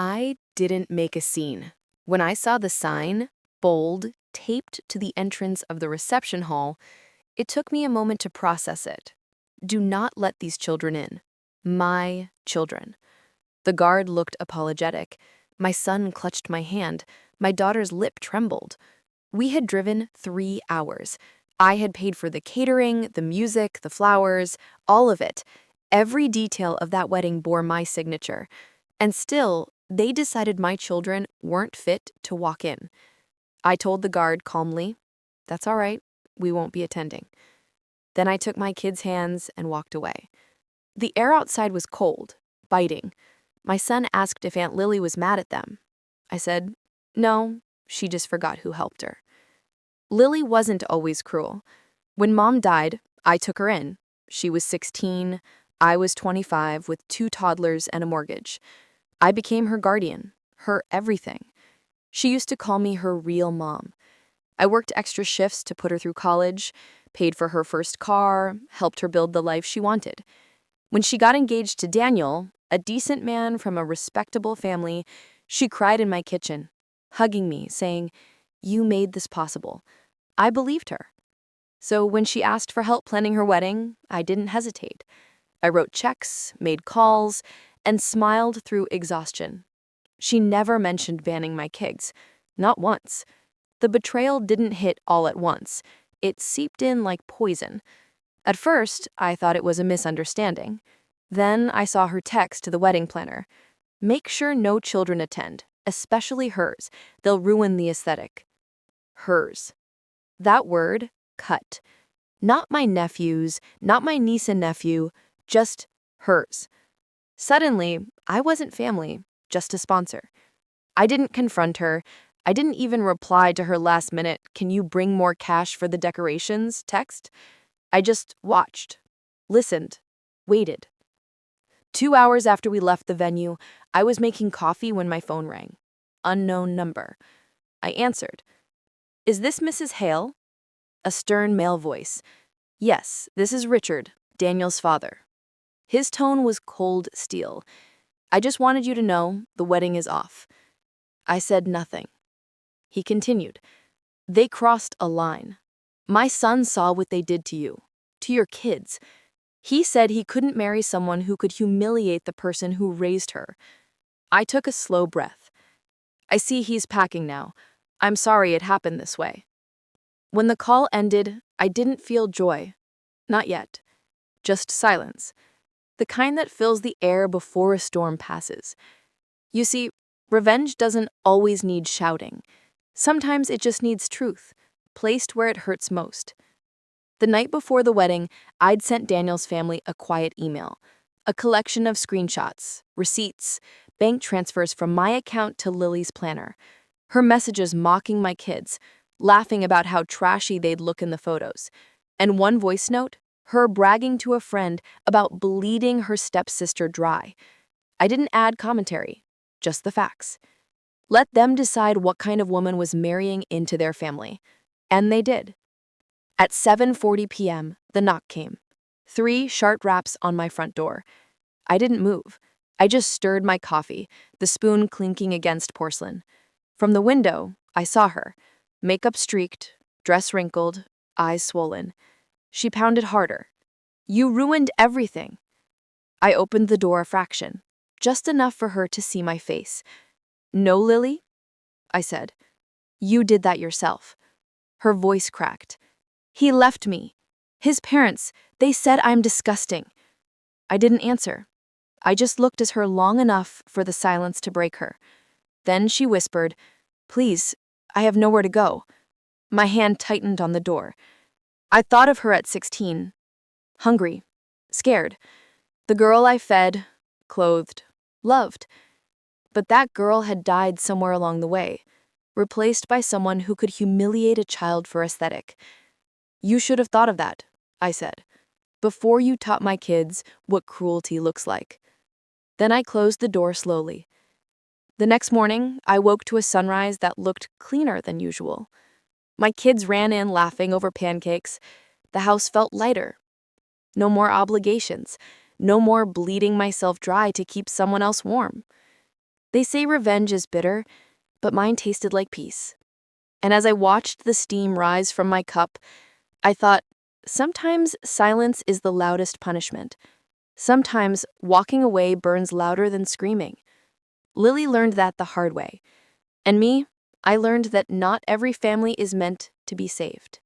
I didn't make a scene. When I saw the sign, bold, taped to the entrance of the reception hall, it took me a moment to process it. Do not let these children in. My children. The guard looked apologetic. My son clutched my hand. My daughter's lip trembled. We had driven 3 hours. I had paid for the catering, the music, the flowers, all of it. Every detail of that wedding bore my signature. And still, they decided my children weren't fit to walk in. I told the guard calmly, "That's all right, we won't be attending." Then I took my kids' hands and walked away. The air outside was cold, biting. My son asked if Aunt Lily was mad at them. I said, "No, she just forgot who helped her." Lily wasn't always cruel. When Mom died, I took her in. She was 16, I was 25 with 2 toddlers and a mortgage. I became her guardian, her everything. She used to call me her real mom. I worked extra shifts to put her through college, paid for her first car, helped her build the life she wanted. When she got engaged to Daniel, a decent man from a respectable family, she cried in my kitchen, hugging me, saying, "You made this possible." I believed her. So when she asked for help planning her wedding, I didn't hesitate. I wrote checks, made calls, and smiled through exhaustion. She never mentioned banning my kids. Not once. The betrayal didn't hit all at once. It seeped in like poison. At first, I thought it was a misunderstanding. Then I saw her text to the wedding planner. "Make sure no children attend, especially hers. They'll ruin the aesthetic." Hers. That word cut. Not my nephew's, not my niece and nephew, just hers. Suddenly, I wasn't family, just a sponsor. I didn't confront her. I didn't even reply to her last minute, "Can you bring more cash for the decorations?" text. I just watched, listened, waited. 2 hours after we left the venue, I was making coffee when my phone rang. Unknown number. I answered. "Is this Mrs. Hale?" A stern male voice. "Yes, this is Richard, Daniel's father." His tone was cold steel. "I just wanted you to know the wedding is off." I said nothing. He continued. "They crossed a line. My son saw what they did to you, to your kids. He said he couldn't marry someone who could humiliate the person who raised her." I took a slow breath. "I see he's packing now. I'm sorry it happened this way." When the call ended, I didn't feel joy. Not yet. Just silence. The kind that fills the air before a storm passes. You see, revenge doesn't always need shouting. Sometimes it just needs truth, placed where it hurts most. The night before the wedding, I'd sent Daniel's family a quiet email, a collection of screenshots, receipts, bank transfers from my account to Lily's planner, her messages mocking my kids, laughing about how trashy they'd look in the photos, and one voice note, her bragging to a friend about bleeding her stepsister dry. I didn't add commentary, just the facts. Let them decide what kind of woman was marrying into their family. And they did. At 7:40 p.m., the knock came. 3 sharp raps on my front door. I didn't move. I just stirred my coffee, the spoon clinking against porcelain. From the window, I saw her, makeup streaked, dress wrinkled, eyes swollen. She pounded harder. "You ruined everything." I opened the door a fraction, just enough for her to see my face. "No, Lily?" I said. "You did that yourself." Her voice cracked. "He left me. His parents, they said I'm disgusting." I didn't answer. I just looked at her long enough for the silence to break her. Then she whispered, "Please, I have nowhere to go." My hand tightened on the door. I thought of her at 16, hungry, scared. The girl I fed, clothed, loved. But that girl had died somewhere along the way, replaced by someone who could humiliate a child for aesthetic. "You should have thought of that," I said, "before you taught my kids what cruelty looks like." Then I closed the door slowly. The next morning, I woke to a sunrise that looked cleaner than usual. My kids ran in laughing over pancakes. The house felt lighter. No more obligations. No more bleeding myself dry to keep someone else warm. They say revenge is bitter, but mine tasted like peace. And as I watched the steam rise from my cup, I thought, sometimes silence is the loudest punishment. Sometimes walking away burns louder than screaming. Lily learned that the hard way. And me, I learned that not every family is meant to be saved.